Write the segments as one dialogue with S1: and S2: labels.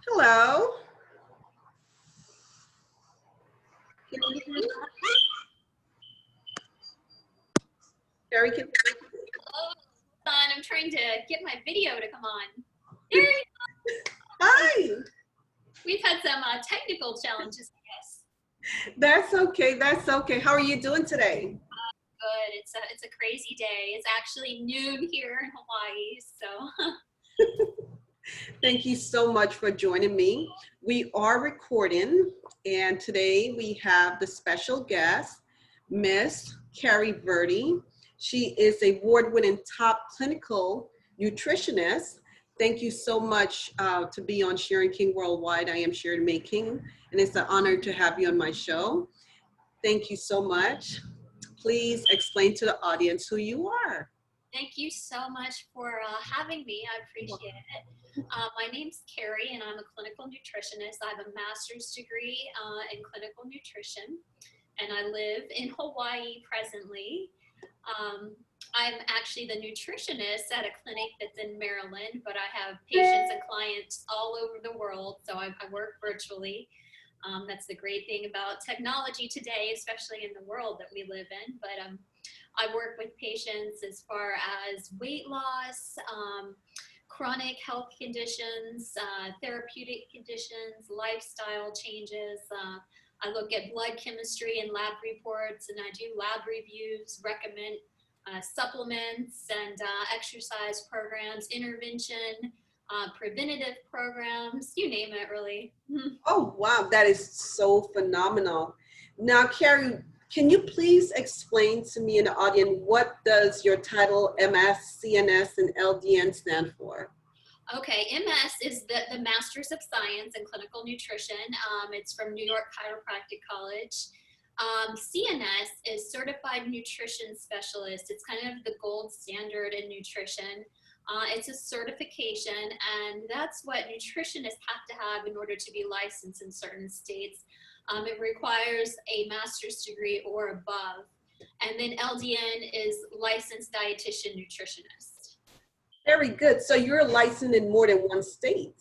S1: Hello. Can you hear me? Carrie, can
S2: Oh, hold on. I'm trying to get my video to come on. There you
S1: Hi.
S2: go. We've had some technical challenges, I guess.
S1: That's okay. That's okay. How are you doing today?
S2: Good. It's a crazy day. It's actually noon here in Hawaii, so
S1: Thank you so much for joining me. We are recording, and today we have the special guest, Miss Cari Verde. She is a award-winning top clinical nutritionist. Thank you so much to be on Sharon King Worldwide. I am Sharon May King, and it's an honor to have you on my show. Thank you so much. Please explain to the audience who you are.
S2: thank you so much for having me. I appreciate it. My name's Cari, and I'm a clinical nutritionist. I have a master's degree in clinical nutrition, and I live in Hawaii presently. I'm actually the nutritionist at a clinic that's in Maryland, but I have patients and clients all over the world, so I work virtually. That's the great thing about technology today, especially in the world that we live in. But I work with patients as far as weight loss, chronic health conditions, therapeutic conditions, lifestyle changes. I look at blood chemistry and lab reports, and I do lab reviews, recommend supplements and exercise programs, intervention, preventative programs, you name it, really.
S1: Oh, wow, that is so phenomenal. Now, Cari, can you please explain to me and the audience what does your title MS, CNS, and LDN stand for?
S2: Okay, MS is the Master's of Science in Clinical Nutrition. It's from New York Chiropractic College. CNS is Certified Nutrition Specialist. It's kind of the gold standard in nutrition. It's a certification, and that's what nutritionists have to have in order to be licensed in certain states. It requires a master's degree or above. And then LDN is Licensed Dietitian Nutritionist.
S1: Very good. So you're licensed in more than one state.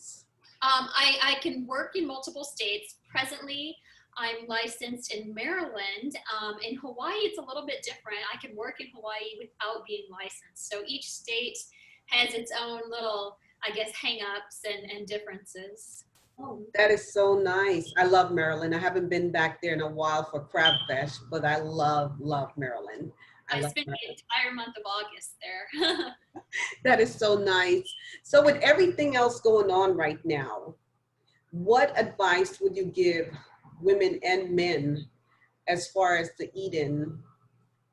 S2: I can work in multiple states. Presently, I'm licensed in Maryland. In Hawaii, it's a little bit different. I can work in Hawaii without being licensed. So each state has its own little, I guess, hang-ups and differences.
S1: Oh, that is so nice. I love Maryland. I haven't been back there in a while for Crab Fest, but I love Maryland.
S2: I
S1: Love
S2: spent the
S1: Maryland.
S2: entire month of August there.
S1: That is so nice. So with everything else going on right now, what advice would you give women and men as far as the eating?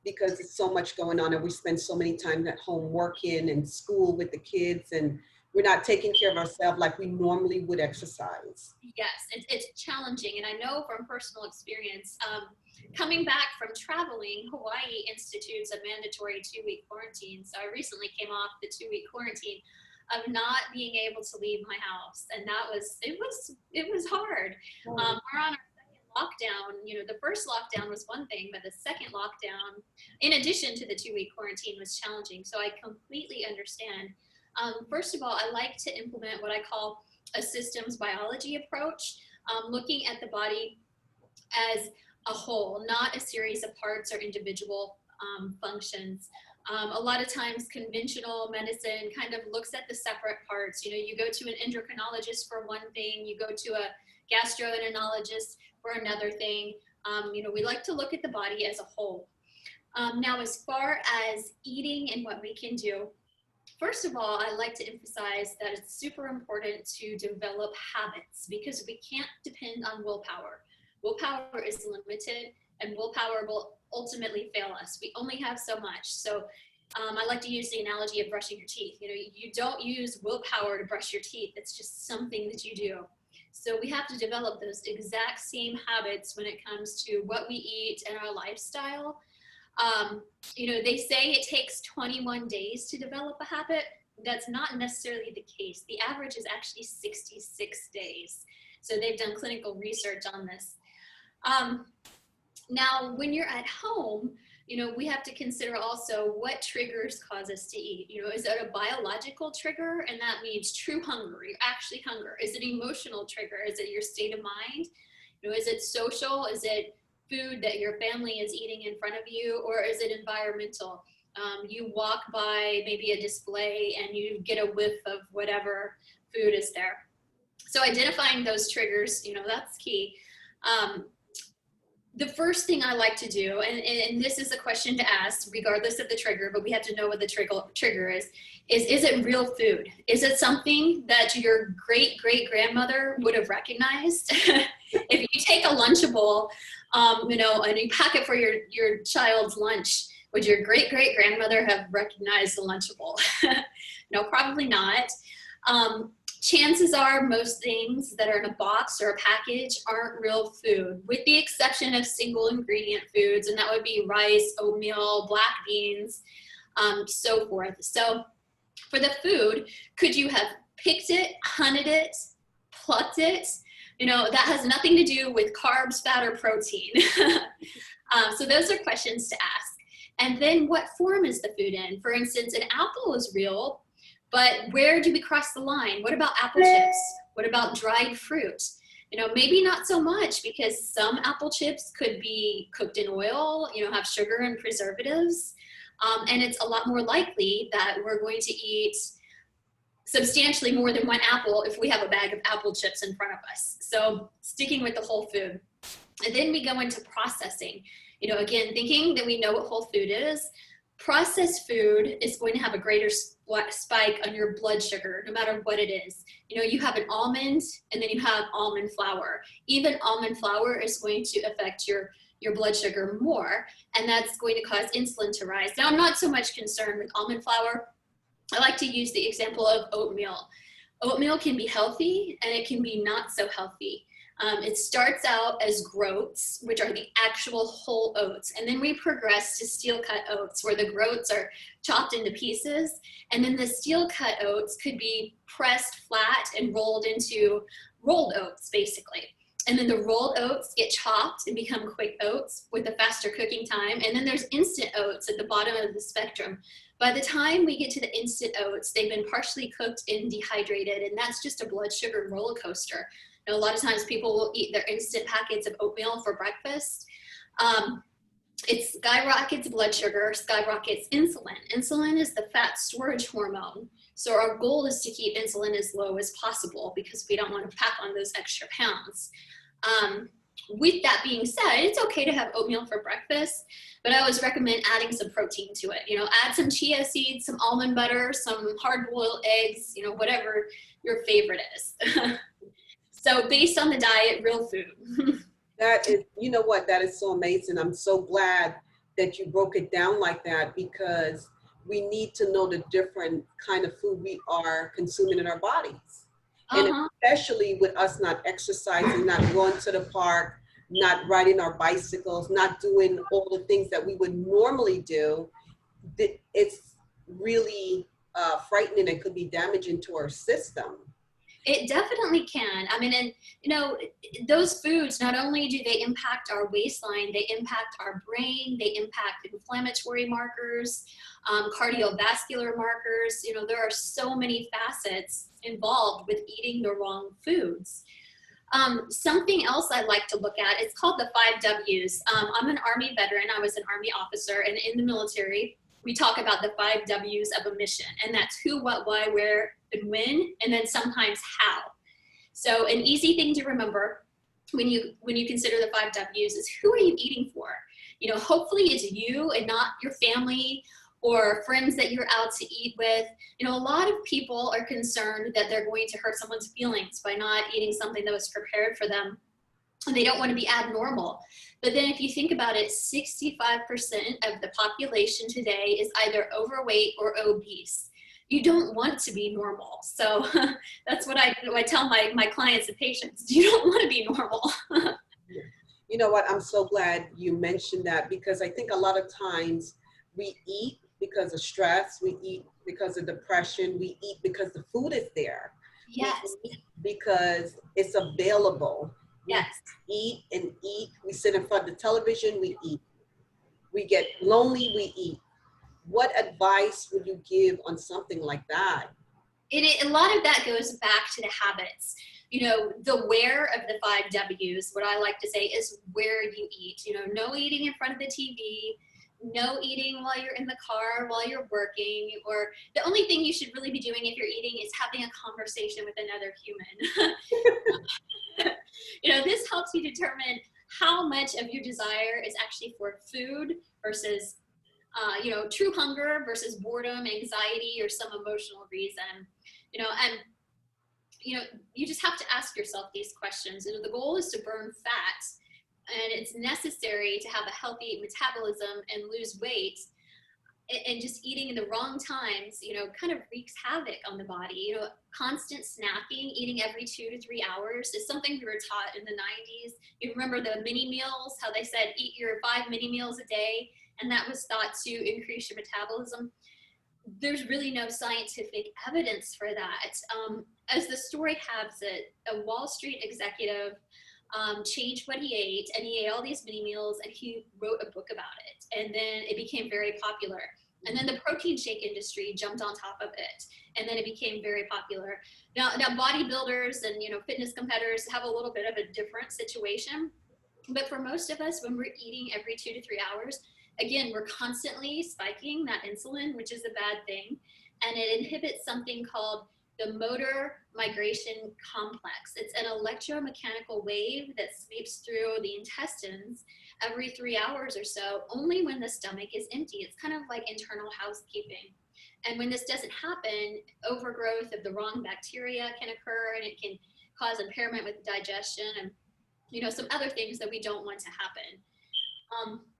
S1: Because there's so much going on and we spend so many times at home working and school with the kids, and we're not taking care of ourselves like we normally would exercise.
S2: Yes, it's challenging. And I know from personal experience, coming back from traveling, Hawaii institutes a mandatory 2-week quarantine. So I recently came off the 2-week quarantine of not being able to leave my house. And that was, it was hard. We're on our second lockdown. You know, the first lockdown was one thing, but the second lockdown, in addition to the 2-week quarantine, was challenging. So I completely understand. First of all, I like to implement what I call a systems biology approach, looking at the body as a whole, not a series of parts or individual functions. A lot of times conventional medicine kind of looks at the separate parts. You know, you go to an endocrinologist for one thing, you go to a gastroenterologist for another thing. You know, we like to look at the body as a whole. Now, as far as eating and what we can do, first of all, I like to emphasize that it's super important to develop habits because we can't depend on willpower. Willpower is limited, and willpower will ultimately fail us. We only have so much. So I like to use the analogy of brushing your teeth. You know, you don't use willpower to brush your teeth. It's just something that you do. So we have to develop those exact same habits when it comes to what we eat and our lifestyle. You know, they say it takes 21 days to develop a habit. That's not necessarily the case. The average is actually 66 days. So they've done clinical research on this. Now, when you're at home, we have to consider also what triggers cause us to eat. Is it a biological trigger? And that means true hunger, you're actually hunger. Is it emotional trigger? Is it your state of mind? Is it social? Is it food that your family is eating in front of you? Or is it environmental? You walk by maybe a display and you get a whiff of whatever food is there. So identifying those triggers, that's key. The first thing I like to do, and this is a question to ask regardless of the trigger, but we have to know what the trigger is it real food? Is it something that your great-great-grandmother would have recognized? If you take a Lunchable, and you pack it for your child's lunch, would your great-great-grandmother have recognized the Lunchable? No, probably not. Chances are most things that are in a box or a package aren't real food, with the exception of single ingredient foods, and that would be rice, oatmeal, black beans, so forth. So for the food, could you have picked it, hunted it, plucked it? That has nothing to do with carbs, fat, or protein. So those are questions to ask. And then what form is the food in? For instance, an apple is real, but where do we cross the line? What about apple chips? What about dried fruit? Maybe not so much, because some apple chips could be cooked in oil, have sugar and preservatives. And it's a lot more likely that we're going to eat substantially more than one apple if we have a bag of apple chips in front of us. So sticking with the whole food. And then we go into processing. Again, thinking that we know what whole food is. Processed food is going to have a greater spike on your blood sugar, no matter what it is. You have an almond, and then you have almond flour. Even almond flour is going to affect your blood sugar more, and that's going to cause insulin to rise. Now, I'm not so much concerned with almond flour. I like to use the example of oatmeal. Oatmeal can be healthy, and it can be not so healthy. It starts out as groats, which are the actual whole oats. And then we progress to steel cut oats, where the groats are chopped into pieces. And then the steel cut oats could be pressed flat and rolled into rolled oats, basically. And then the rolled oats get chopped and become quick oats with a faster cooking time. And then there's instant oats at the bottom of the spectrum. By the time we get to the instant oats, they've been partially cooked and dehydrated, and that's just a blood sugar roller coaster. A lot of times people will eat their instant packets of oatmeal for breakfast. It skyrockets blood sugar, skyrockets insulin. Insulin is the fat storage hormone. So our goal is to keep insulin as low as possible, because we don't want to pack on those extra pounds. With that being said, it's okay to have oatmeal for breakfast, but I always recommend adding some protein to it. Add some chia seeds, some almond butter, some hard-boiled eggs, whatever your favorite is. So based on the diet, real food.
S1: That is, you know what, that is so amazing. I'm so glad that you broke it down like that, because we need to know the different kind of food we are consuming in our bodies. And especially with us not exercising, not going to the park, not riding our bicycles, not doing all the things that we would normally do, it's really frightening and could be damaging to our system.
S2: It definitely can. I mean, and those foods, not only do they impact our waistline, they impact our brain, they impact inflammatory markers, cardiovascular markers. There are so many facets involved with eating the wrong foods. Something else I like to look at, it's called the 5 W's. I'm an Army veteran. I was an Army officer, and in the military, we talk about the 5 W's of a mission, and that's who, what, why, where, and when, and then sometimes how. So an easy thing to remember when you consider the 5 W's is, who are you eating for? Hopefully it's you and not your family or friends that you're out to eat with. A lot of people are concerned that they're going to hurt someone's feelings by not eating something that was prepared for them, and they don't want to be abnormal. But then if you think about it, 65% of the population today is either overweight or obese. You don't want to be normal. So that's what I tell my clients and patients. You don't want to be normal.
S1: You know what? I'm so glad you mentioned that, because I think a lot of times we eat because of stress. We eat because of depression. We eat because the food is there.
S2: Yes.
S1: We eat because it's available.
S2: Yes.
S1: We eat and eat. We sit in front of the television. We eat. we get lonely, we eat. What advice would you give on something like that?
S2: A lot of that goes back to the habits. The where of the 5 W's, what I like to say is where you eat. No eating in front of the TV, no eating while you're in the car, while you're working, or the only thing you should really be doing if you're eating is having a conversation with another human. This helps you determine how much of your desire is actually for food versus true hunger versus boredom, anxiety, or some emotional reason. You just have to ask yourself these questions. The goal is to burn fat, and it's necessary to have a healthy metabolism and lose weight. And just eating in the wrong times, kind of wreaks havoc on the body. Constant snacking, eating every 2 to 3 hours is something we were taught in the 90s. You remember the mini meals, how they said eat your 5 mini meals a day, and that was thought to increase your metabolism. There's really no scientific evidence for that. As the story has it, a Wall Street executive changed what he ate, and he ate all these mini meals, and he wrote a book about it, and then it became very popular. And then the protein shake industry jumped on top of it, and then it became very popular. Now bodybuilders and fitness competitors have a little bit of a different situation, but for most of us, when we're eating every 2 to 3 hours, again, we're constantly spiking that insulin, which is a bad thing, and it inhibits something called the motor migration complex. It's an electromechanical wave that sweeps through the intestines every 3 hours or so, only when the stomach is empty. It's kind of like internal housekeeping. And when this doesn't happen, overgrowth of the wrong bacteria can occur, and it can cause impairment with digestion and some other things that we don't want to happen.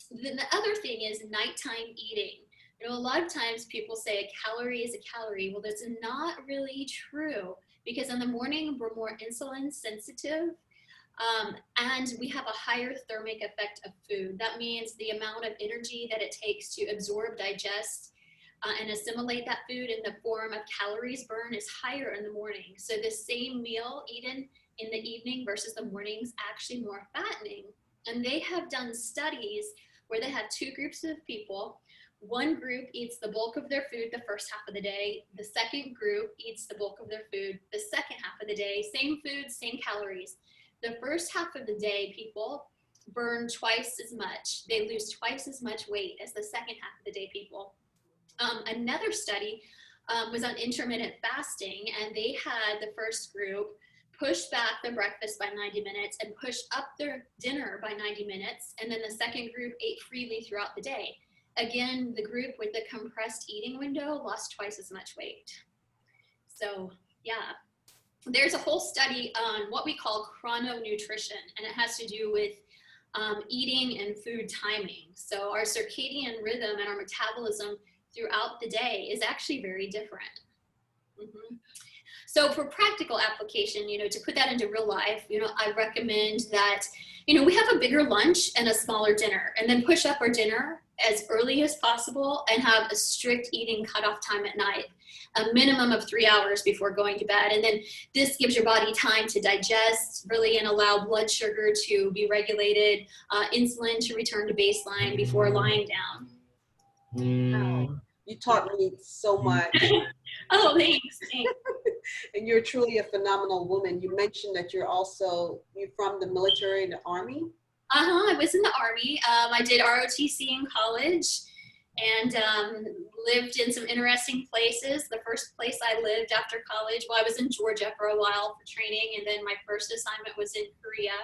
S2: Then the other thing is nighttime eating. A lot of times people say a calorie is a calorie. Well, that's not really true, because in the morning we're more insulin sensitive, and we have a higher thermic effect of food. That means the amount of energy that it takes to absorb, digest, and assimilate that food in the form of calories burned is higher in the morning. So the same meal eaten in the evening versus the morning is actually more fattening. And they have done studies where they have 2 groups of people. One group eats the bulk of their food the first half of the day. The second group eats the bulk of their food the second half of the day. Same food, same calories. The first half of the day, people burn twice as much. They lose twice as much weight as the second half of the day people. Another study was on intermittent fasting, and they had the first group push back their breakfast by 90 minutes and push up their dinner by 90 minutes. And then the second group ate freely throughout the day. Again, the group with the compressed eating window lost twice as much weight. So yeah, there's a whole study on what we call chrononutrition, and it has to do with eating and food timing. So our circadian rhythm and our metabolism throughout the day is actually very different. So for practical application, to put that into real life, I recommend that, we have a bigger lunch and a smaller dinner, and then push up our dinner as early as possible and have a strict eating cutoff time at night, a minimum of 3 hours before going to bed. And then this gives your body time to digest really and allow blood sugar to be regulated, insulin to return to baseline before lying down.
S1: Wow. You taught me so much.
S2: Oh, thanks.
S1: And you're truly a phenomenal woman. You mentioned that you're from the military and the Army.
S2: I was in the Army. I did ROTC in college and lived in some interesting places. The first place I lived after college, I was in Georgia for a while for training, and then my first assignment was in Korea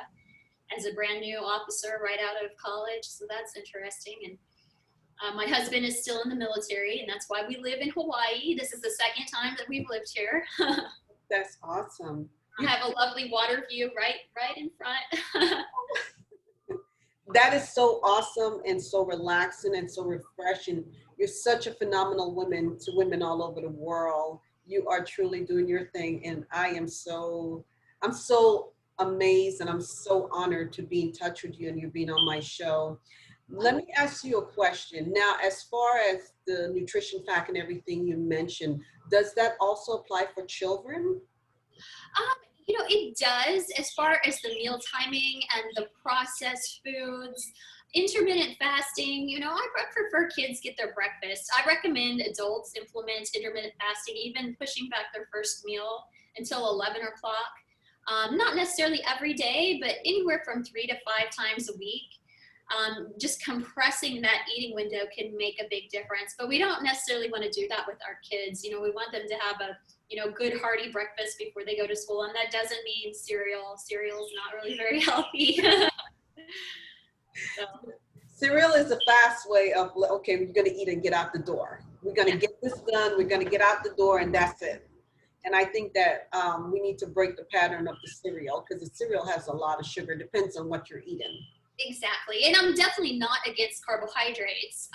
S2: as a brand new officer right out of college. So that's interesting. And my husband is still in the military, and that's why we live in Hawaii. This is the second time that we've lived here.
S1: That's awesome.
S2: I have a lovely water view right in front.
S1: That is so awesome and so relaxing and so refreshing. You're such a phenomenal woman to women all over the world. You are truly doing your thing, and I'm so amazed and I'm so honored to be in touch with you and you being on my show. Let me ask you a question. Now, as far as the nutrition fact and everything you mentioned, does that also apply for children?
S2: It does, as far as the meal timing and the processed foods. Intermittent fasting, you know, I prefer kids get their breakfast. I recommend adults implement intermittent fasting, even pushing back their first meal until 11 o'clock. Not necessarily every day, but anywhere from 3 to 5 times a week. Just compressing that eating window can make a big difference, but we don't necessarily want to do that with our kids. You know, we want them to have a, you know, good hearty breakfast before they go to school, and that doesn't mean cereal. Cereal is not really very healthy. So.
S1: Cereal is a fast way of, okay, we're going to eat and get out the door. We're going to get this done. We're going to get out the door, and that's it. And I think that we need to break the pattern of the cereal, because the cereal has a lot of sugar. Depends on what you're eating.
S2: Exactly. And I'm definitely not against carbohydrates.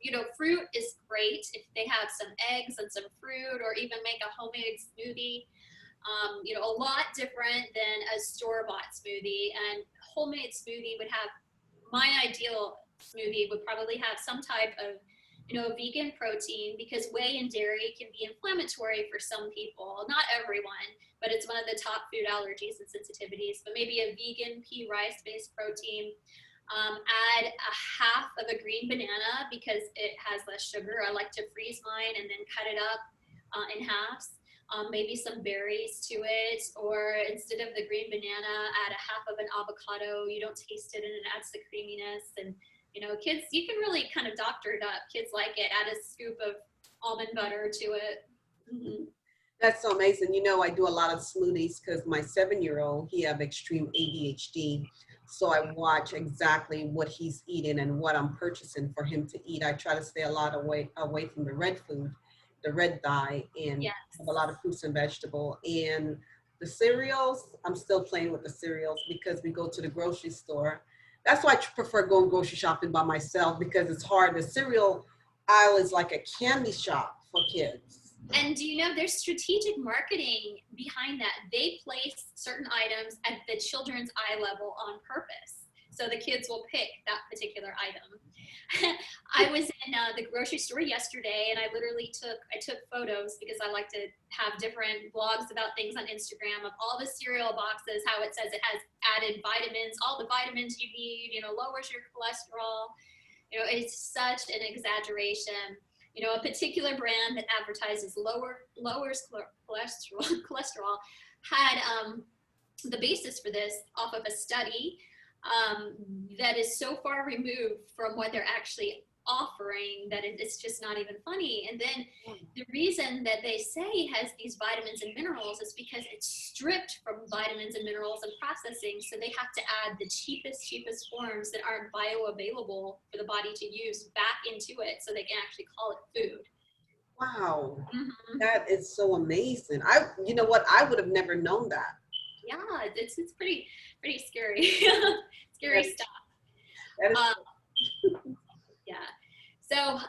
S2: You know, fruit is great if they have some eggs and some fruit, or even make a homemade smoothie. You know, a lot different than a store-bought smoothie. And homemade smoothie would have, my ideal smoothie would probably have some type of, you know, vegan protein, because whey and dairy can be inflammatory for some people, not everyone, but it's one of the top food allergies and sensitivities. But maybe a vegan pea rice-based protein. Add a half of a green banana because it has less sugar. I like to freeze mine and then cut it up in halves. Maybe some berries to it, or instead of the green banana, add a half of an avocado. You don't taste it and it adds the creaminess. And, you know, kids, you can really kind of doctor it up. Kids like it. Add a scoop of almond butter to it. Mm-hmm.
S1: That's so amazing. You know, I do a lot of smoothies because my 7-year-old, he have extreme ADHD. So I watch exactly what he's eating and what I'm purchasing for him to eat. I try to stay a lot away from the red food, the red dye, and
S2: Yes.
S1: have a lot of fruits and vegetables. And the cereals, I'm still playing with the cereals because we go to the grocery store. That's why I prefer going grocery shopping by myself, because it's hard. The cereal aisle is like a candy shop for kids.
S2: And do you know there's strategic marketing behind that? They place certain items at the children's eye level on purpose, so the kids will pick that particular item. I was in the grocery store yesterday, and I literally took photos because I like to have different blogs about things on Instagram of all the cereal boxes, how it says it has added vitamins, all the vitamins you need, you know, lowers your cholesterol. You know, it's such an exaggeration. You know, a particular brand that advertises lowers cholesterol had the basis for this off of a study that is so far removed from what they're actually offering that it's just not even funny. And then the reason that they say it has these vitamins and minerals is because it's stripped from vitamins and minerals and processing, so they have to add the cheapest forms that aren't bioavailable for the body to use back into it so they can actually call it food.
S1: Wow,
S2: Mm-hmm.
S1: that is so amazing. You know what? I would have never known that.
S2: Yeah, it's pretty scary. Scary stuff.
S1: That is
S2: Yeah. So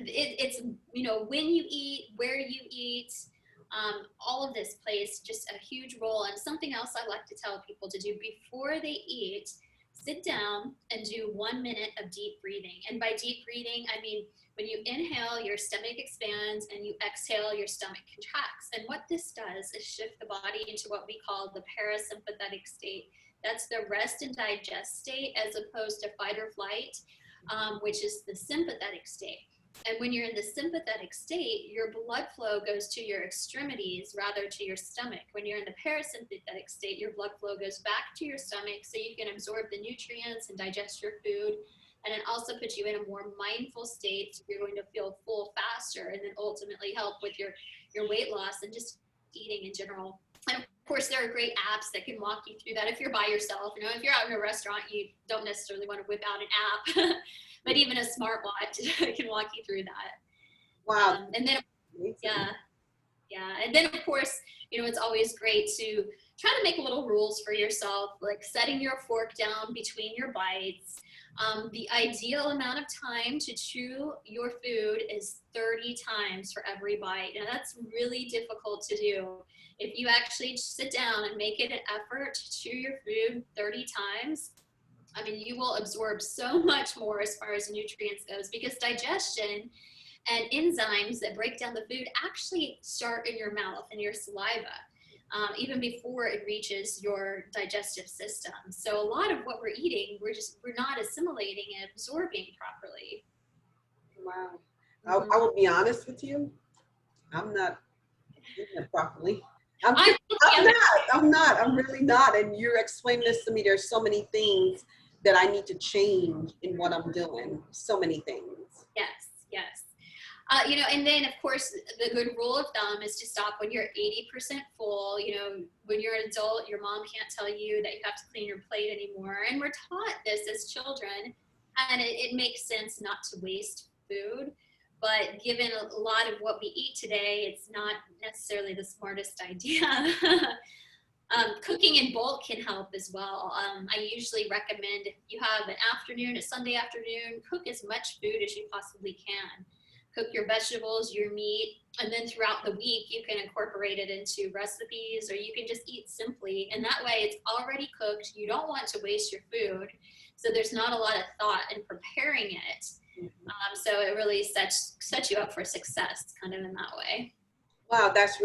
S2: it's, you know, when you eat, where you eat, all of this plays just a huge role. And something else I like to tell people to do before they eat, sit down and do 1 minute of deep breathing. And by deep breathing, I mean, when you inhale, your stomach expands, and you exhale, your stomach contracts. And what this does is shift the body into what we call the parasympathetic state. That's the rest and digest state, as opposed to fight or flight, which is the sympathetic state. And when you're in the sympathetic state, your blood flow goes to your extremities rather to your stomach. When you're in the parasympathetic state, your blood flow goes back to your stomach so you can absorb the nutrients and digest your food. And it also puts you in a more mindful state, so you're going to feel full faster, and then ultimately help with your weight loss and just eating in general. And of course, there are great apps that can walk you through that if you're by yourself. You know, if you're out in a restaurant, you don't necessarily want to whip out an app, but even a smartwatch can walk you through that.
S1: wow.
S2: And then, yeah. And then, of course, you know, it's always great to try to make little rules for yourself, like setting your fork down between your bites. The ideal amount of time to chew your food is 30 times for every bite. Now, that's really difficult to do. If you actually sit down and make it an effort to chew your food 30 times, I mean, you will absorb so much more as far as nutrients goes, because digestion and enzymes that break down the food actually start in your mouth and your saliva. even before it reaches your digestive system. So a lot of what we're eating, we're not assimilating and absorbing properly.
S1: Wow.
S2: Mm-hmm.
S1: I will be honest with you. I'm not eating it properly. I'm not. I'm really not. And you're explaining this to me. There's so many things that I need to change in what I'm doing. So many things.
S2: Yes, yes. And then of course, the good rule of thumb is to stop when you're 80% full. When you're an adult, your mom can't tell you that you have to clean your plate anymore. And we're taught this as children, and it makes sense not to waste food. But given a lot of what we eat today, it's not necessarily the smartest idea. Cooking in bulk can help as well. I usually recommend if you have a Sunday afternoon, cook as much food as you possibly can. Cook your vegetables, your meat, and then throughout the week, you can incorporate it into recipes, or you can just eat simply. And that way it's already cooked. You don't want to waste your food. So there's not a lot of thought in preparing it. So it really sets you up for success kind of in that way.
S1: Wow, that's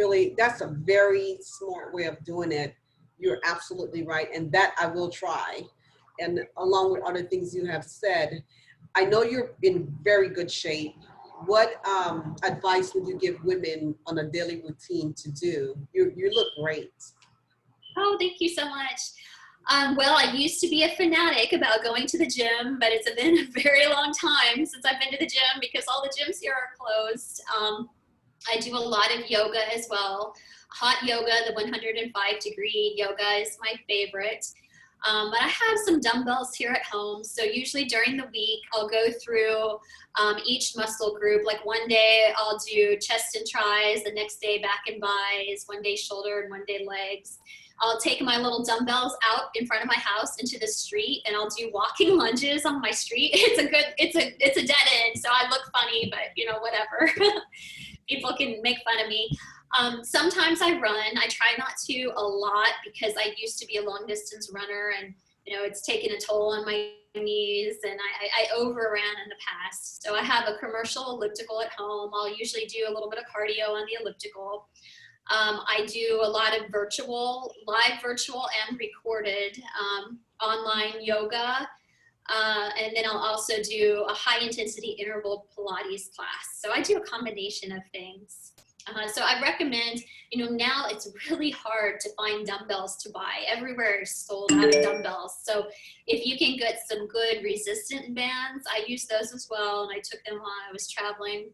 S1: a very smart way of doing it. You're absolutely right. And that I will try. And along with other things you have said, I know you're in very good shape. What advice would you give women on a daily routine to do? You look great.
S2: Oh, thank you so much. Well, I used to be a fanatic about going to the gym, but it's been a very long time since I've been to the gym because all the gyms here are closed. I do a lot of yoga as well. Hot yoga, the 105-degree yoga is my favorite. But I have some dumbbells here at home. So usually during the week, I'll go through each muscle group. Like one day I'll do chest and tris, the next day back and bis, one day shoulder and one day legs. I'll take my little dumbbells out in front of my house into the street, and I'll do walking lunges on my street. It's a dead end, so I look funny, but whatever. People can make fun of me. Sometimes I run. I try not to a lot because I used to be a long distance runner, and it's taken a toll on my knees, and I overran in the past. So I have a commercial elliptical at home. I'll usually do a little bit of cardio on the elliptical. I do a lot of live virtual and recorded online yoga. And then I'll also do a high intensity interval Pilates class. So I do a combination of things. So I recommend, now it's really hard to find dumbbells to buy. Everywhere is sold out of dumbbells. So if you can get some good resistant bands, I use those as well. And I took them while I was traveling.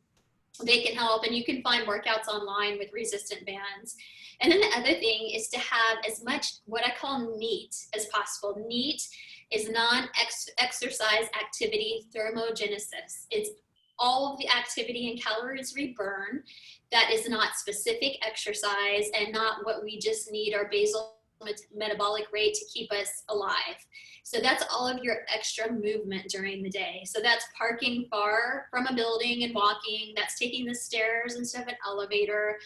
S2: They can help, and you can find workouts online with resistant bands. And then the other thing is to have as much what I call NEAT as possible. NEAT is non-exercise activity thermogenesis. It's all of the activity and calories we burn that is not specific exercise and not what we just need our basal metabolic rate to keep us alive. So that's all of your extra movement during the day. So that's parking far from a building and walking. That's taking the stairs instead of an elevator.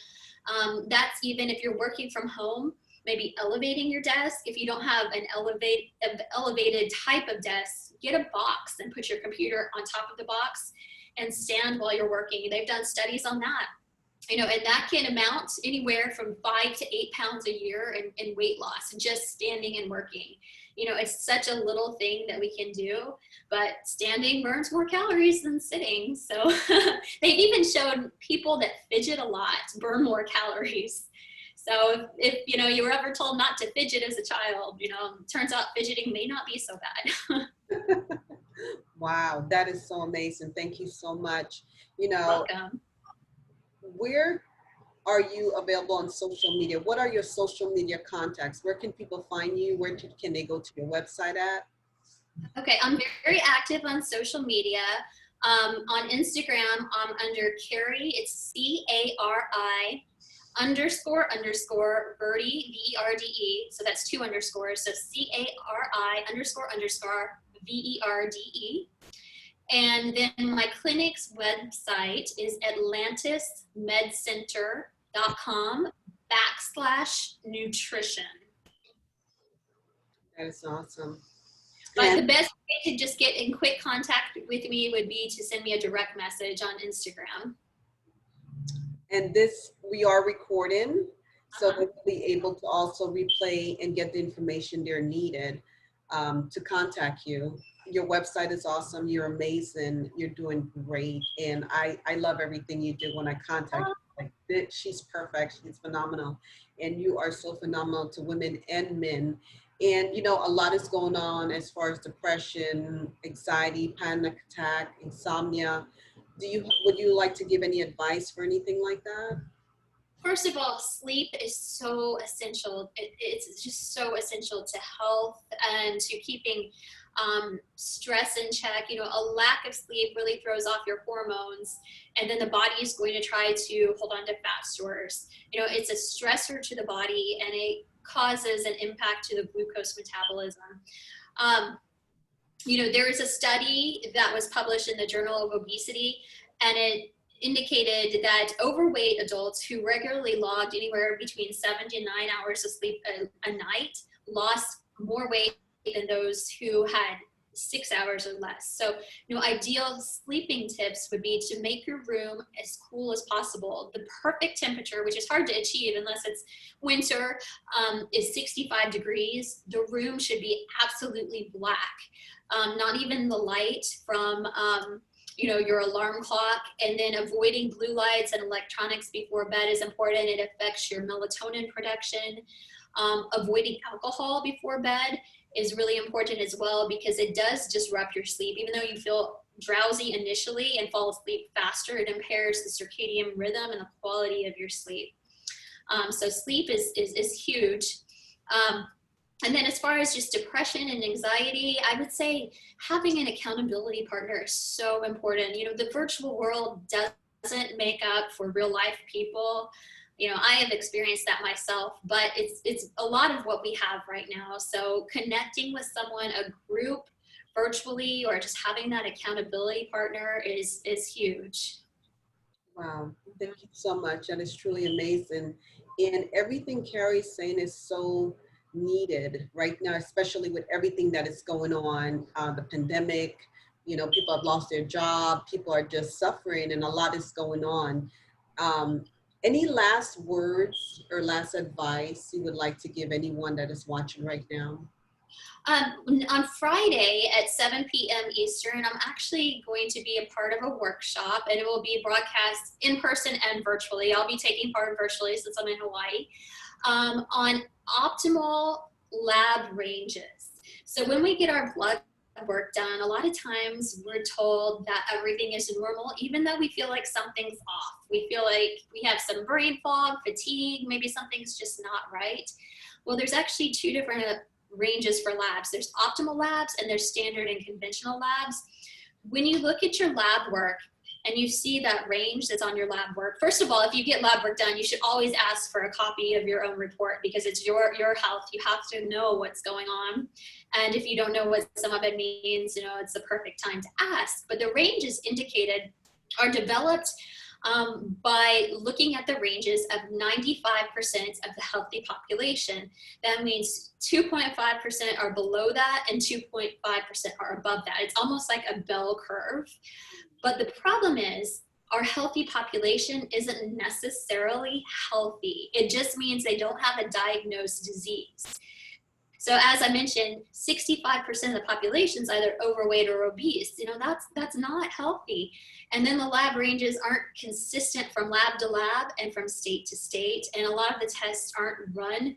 S2: That's even if you're working from home, maybe elevating your desk. If you don't have an elevated type of desk, get a box and put your computer on top of the box and stand while you're working. They've done studies on that. And that can amount anywhere from 5 to 8 pounds a year in weight loss, just standing and working. It's such a little thing that we can do, but standing burns more calories than sitting. So they've even shown people that fidget a lot burn more calories. So if you were ever told not to fidget as a child, turns out fidgeting may not be so bad.
S1: Wow, that is so amazing. Thank you so much.
S2: Welcome.
S1: Where are you available on social media? What are your social media contacts? Where can people find you? Where can they go to your website at?
S2: Okay, I'm very active on social media. On Instagram, I'm under Cari, it's CARI _ Verde, VERDE. So that's 2 underscores. So CARI _ VERDE. And then my clinic's website is atlantismedcenter.com/nutrition.
S1: That is awesome.
S2: But the best way to just get in quick contact with me would be to send me a direct message on Instagram.
S1: And we are recording. So they'll be able to also replay and get the information they're needed to contact you. Your website is awesome. You're amazing. You're doing great. And I love everything you do when I contact you. Like, she's perfect. She's phenomenal. And you are so phenomenal to women and men. And, you know, a lot is going on as far as depression, anxiety, panic attack, insomnia. Would you like to give any advice for anything like that?
S2: First of all, sleep is so essential. It's just so essential to health and to keeping stress in check. You know, a lack of sleep really throws off your hormones, and then the body is going to try to hold on to fat stores. You know, it's a stressor to the body, and it causes an impact to the glucose metabolism. You know, there is a study that was published in the Journal of Obesity, and it indicated that overweight adults who regularly logged anywhere between 7 to 9 hours of sleep a night lost more weight than those who had 6 hours or less. So, you know, ideal sleeping tips would be to make your room as cool as possible. The perfect temperature, which is hard to achieve unless it's winter, is 65 degrees. The room should be absolutely black. Not even the light from you know, your alarm clock, and then avoiding blue lights and electronics before bed is important. It affects your melatonin production. Avoiding alcohol before bed is really important as well, because it does disrupt your sleep. Even though you feel drowsy initially and fall asleep faster, it impairs the circadian rhythm and the quality of your sleep. So sleep is huge. And then as far as just depression and anxiety, I would say having an accountability partner is so important. You know, the virtual world doesn't make up for real life people. You know, I have experienced that myself, but it's a lot of what we have right now. So connecting with someone, a group virtually, or just having that accountability partner is huge.
S1: Wow, thank you so much. That is truly amazing. And everything Cari's saying is so needed right now, especially with everything that is going on, the pandemic. You know, people have lost their job, people are just suffering, and a lot is going on. Um, any last words or last advice you would like to give anyone that is watching right now?
S2: On Friday at 7 p.m. Eastern, I'm actually going to be a part of a workshop, and it will be broadcast in person and virtually. I'll be taking part virtually since I'm in Hawaii, on optimal lab ranges. So when we get our blood work done, a lot of times we're told that everything is normal, even though we feel like something's off. We feel like we have some brain fog, fatigue, maybe something's just not right. Well, there's actually two different ranges for labs. There's optimal labs and there's standard and conventional labs. When you look at your lab work and you see that range that's on your lab work, first of all, if you get lab work done, you should always ask for a copy of your own report, because it's your health. You have to know what's going on. And if you don't know what some of it means, you know, it's the perfect time to ask. But the ranges indicated are developed by looking at the ranges of 95% of the healthy population. That means 2.5% are below that and 2.5% are above that. It's almost like a bell curve. But the problem is, our healthy population isn't necessarily healthy. It just means they don't have a diagnosed disease. So as I mentioned, 65% of the population is either overweight or obese. You know, that's not healthy. And then the lab ranges aren't consistent from lab to lab and from state to state. And a lot of the tests aren't run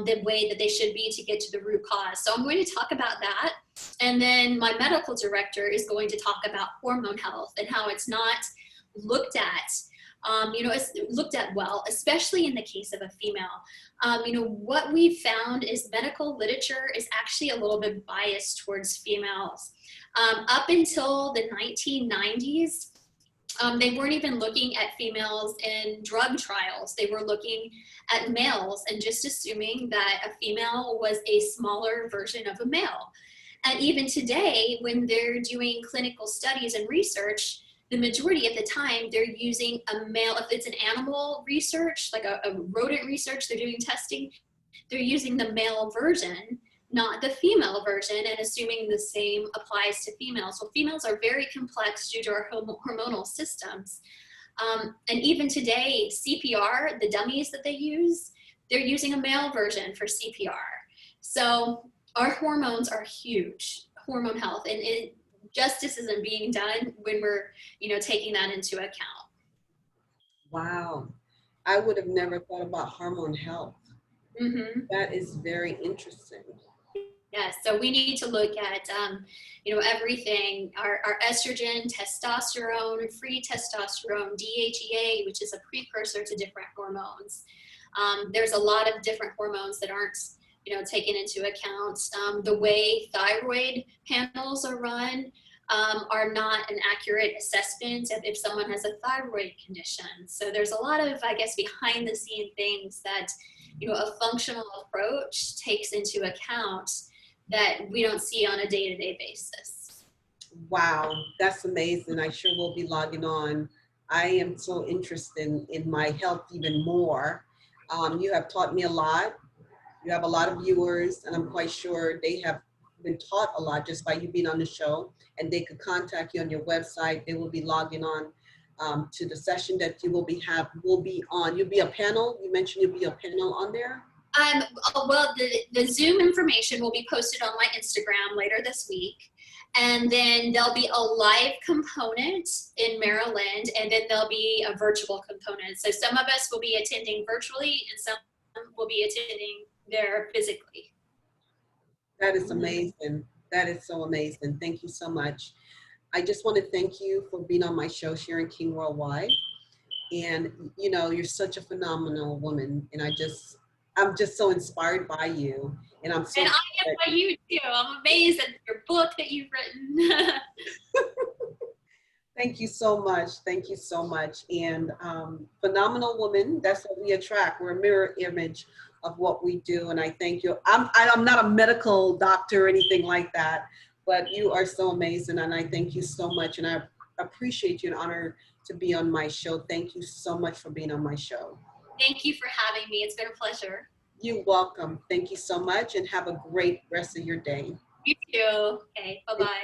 S2: the way that they should be to get to the root cause. So I'm going to talk about that. And then my medical director is going to talk about hormone health and how it's not looked at. You know, it's looked at well, especially in the case of a female. You know, what we've found is medical literature is actually a little bit biased towards females. Up until the 1990s, they weren't even looking at females in drug trials. They were looking at males and just assuming that a female was a smaller version of a male. And even today, when they're doing clinical studies and research, the majority of the time they're using a male. If it's an animal research, like a rodent research, they're doing testing, they're using the male version, not the female version, and assuming the same applies to females. So females are very complex due to our hormonal systems. And even today, CPR, the dummies that they use, they're using a male version for CPR. So our hormones are huge, hormone health, and justice isn't being done when we're, taking that into account.
S1: Wow. I would have never thought about hormone health.
S2: Mm-hmm.
S1: That is very interesting.
S2: Yes, so we need to look at, everything, our estrogen, testosterone, free testosterone, DHEA, which is a precursor to different hormones. There's a lot of different hormones that aren't, taken into account. The way thyroid panels are run are not an accurate assessment of if someone has a thyroid condition. So there's a lot of, I guess, behind the scene things that, a functional approach takes into account that we don't see on a day-to-day basis.
S1: Wow, that's amazing. I sure will be logging on. I am so interested in my health even more. You have taught me a lot. You have a lot of viewers, and I'm quite sure they have been taught a lot just by you being on the show, and they could contact you on your website. They will be logging on to the session that you will be on. You'll be a panel. You mentioned you'll be a panel on there.
S2: Well, the Zoom information will be posted on my Instagram later this week. And then there'll be a live component in Maryland, and then there'll be a virtual component. So some of us will be attending virtually, and some will be attending there physically.
S1: That is amazing. That is so amazing. Thank you so much. I just want to thank you for being on my show, Sharon King Worldwide. And, you're such a phenomenal woman. And I'm just so inspired by you. And I'm so
S2: And I am by you too. I'm amazed at your book that you've written.
S1: Thank you so much. Thank you so much. And phenomenal woman, that's what we attract. We're a mirror image of what we do. And I thank you. I'm not a medical doctor or anything like that, but you are so amazing. And I thank you so much. And I appreciate you and honor to be on my show. Thank you so much for being on my show.
S2: Thank you for having me. It's been a pleasure.
S1: You're welcome. Thank you so much, and have a great rest of your day.
S2: You too. Okay, bye-bye.